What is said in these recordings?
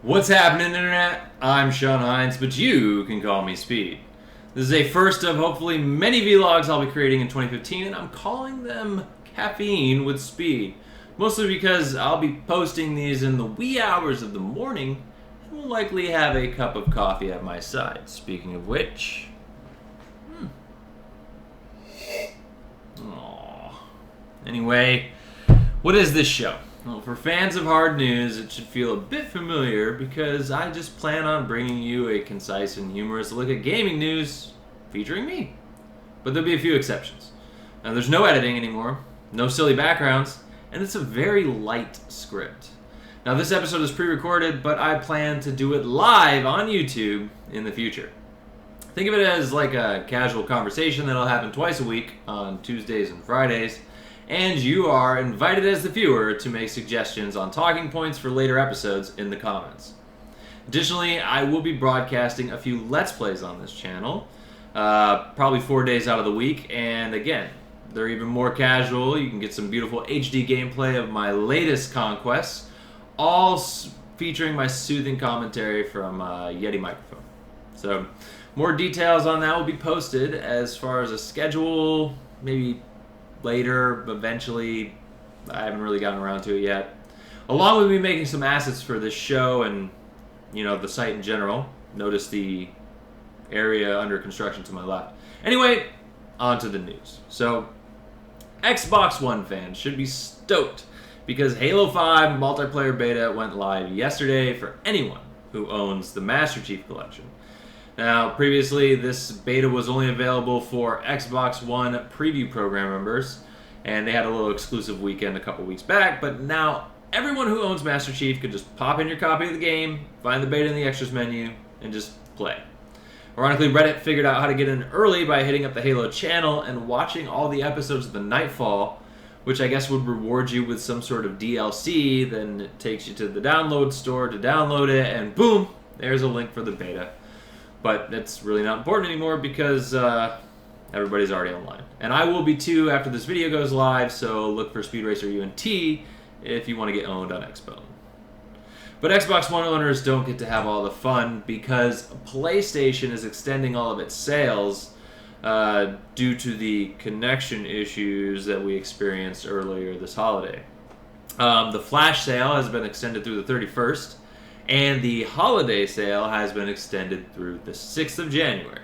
What's happening, Internet? I'm Sean Hinz, but you can call me Speed. This is a first of hopefully many vlogs I'll be creating in 2015, and I'm calling them Caffeine with Speed. Mostly because I'll be posting these in the wee hours of the morning, and will likely have a cup of coffee at my side. Speaking of which... Aww. Anyway, what is this show? Well, for fans of hard news, it should feel a bit familiar because I just plan on bringing you a concise and humorous look at gaming news featuring me. But there'll be a few exceptions. Now, there's no editing anymore, no silly backgrounds, and it's a very light script. Now, this episode is pre-recorded, but I plan to do it live on YouTube in the future. Think of it as like a casual conversation that'll happen twice a week on Tuesdays and Fridays. And you are invited as the viewer to make suggestions on talking points for later episodes in the comments. Additionally, I will be broadcasting a few Let's Plays on this channel, probably 4 days out of the week, and again, they're even more casual. You can get some beautiful HD gameplay of my latest conquests, all featuring my soothing commentary from Yeti microphone. So, more details on that will be posted as far as a schedule, maybe later, eventually. I haven't really gotten around to it yet. Along with me making some assets for this show and, the site in general. Notice the area under construction to my left. Anyway, on to the news. So, Xbox One fans should be stoked because Halo 5 multiplayer beta went live yesterday for anyone who owns the Master Chief Collection. Now, previously, this beta was only available for Xbox One Preview Program members, and they had a little exclusive weekend a couple weeks back, but now everyone who owns Master Chief could just pop in your copy of the game, find the beta in the extras menu, and just play. Ironically, Reddit figured out how to get in early by hitting up the Halo channel and watching all the episodes of the Nightfall, which I guess would reward you with some sort of DLC. Then it takes you to the download store to download it, and boom, there's a link for the beta. But that's really not important anymore because everybody's already online. And I will be too after this video goes live, so look for Speed Racer UNT if you want to get owned on Xbone. But Xbox One owners don't get to have all the fun because PlayStation is extending all of its sales due to the connection issues that we experienced earlier this holiday. The flash sale has been extended through the 31st. And the holiday sale has been extended through the 6th of January.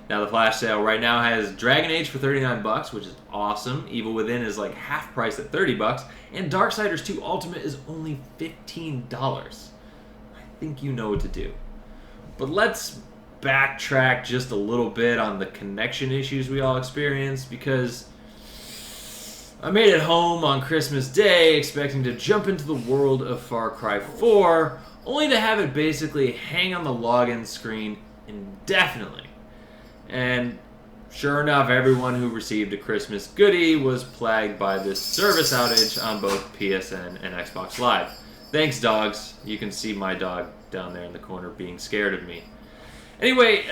Now, the flash sale right now has Dragon Age for $39, which is awesome. Evil Within is like half price at $30. And Darksiders 2 Ultimate is only $15. I think you know what to do. But let's backtrack just a little bit on the connection issues we all experienced, because I made it home on Christmas Day expecting to jump into the world of Far Cry 4, only to have it basically hang on the login screen indefinitely. And sure enough, everyone who received a Christmas goodie was plagued by this service outage on both PSN and Xbox Live. Thanks, dogs. You can see my dog down there in the corner being scared of me. Anyway,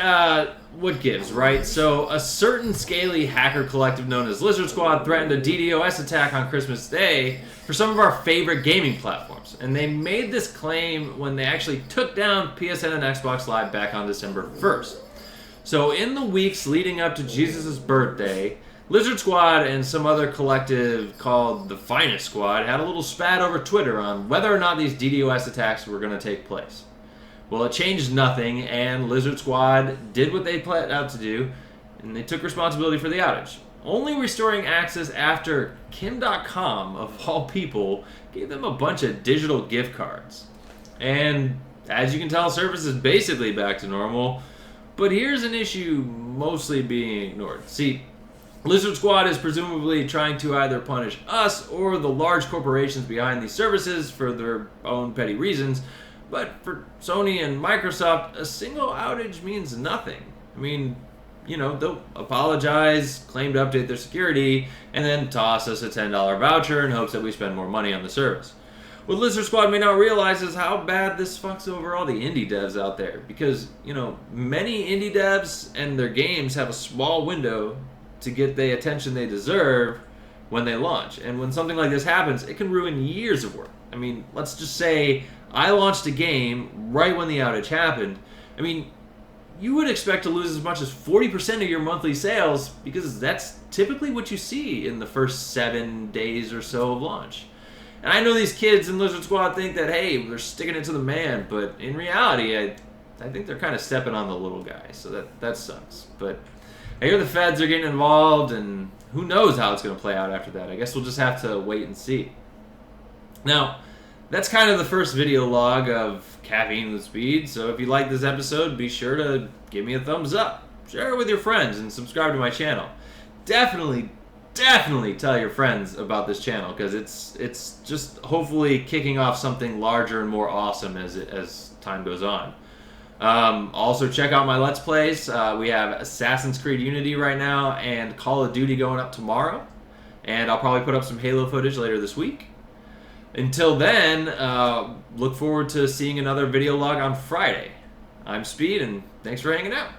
what gives, right? So, a certain scaly hacker collective known as Lizard Squad threatened a DDoS attack on Christmas Day for some of our favorite gaming platforms. And they made this claim when they actually took down PSN and Xbox Live back on December 1st. So, in the weeks leading up to Jesus' birthday, Lizard Squad and some other collective called the Finest Squad had a little spat over Twitter on whether or not these DDoS attacks were going to take place. Well, it changed nothing, and Lizard Squad did what they planned out to do, and they took responsibility for the outage. Only restoring access after Kim.com, of all people, gave them a bunch of digital gift cards. And as you can tell, service is basically back to normal, but here's an issue mostly being ignored. See, Lizard Squad is presumably trying to either punish us or the large corporations behind these services for their own petty reasons. But for Sony and Microsoft, a single outage means nothing. I mean, they'll apologize, claim to update their security, and then toss us a $10 voucher in hopes that we spend more money on the service. What Lizard Squad may not realize is how bad this fucks over all the indie devs out there. Because, many indie devs and their games have a small window to get the attention they deserve when they launch. And when something like this happens, it can ruin years of work. I mean, let's just say I launched a game right when the outage happened. I mean, you would expect to lose as much as 40% of your monthly sales because that's typically what you see in the first 7 days or so of launch. And I know these kids in Lizard Squad think that, hey, they're sticking it to the man, but in reality, I think they're kind of stepping on the little guy, so that sucks. But I hear the feds are getting involved, and who knows how it's going to play out after that. I guess we'll just have to wait and see. Now, that's kind of the first video log of Caffeine with Speed, so if you like this episode, be sure to give me a thumbs up, share it with your friends, and subscribe to my channel. Definitely tell your friends about this channel, because it's just hopefully kicking off something larger and more awesome as time goes on. Also, check out my Let's Plays. We have Assassin's Creed Unity right now and Call of Duty going up tomorrow, and I'll probably put up some Halo footage later this week. Until then, look forward to seeing another video log on Friday. I'm Speed, and thanks for hanging out.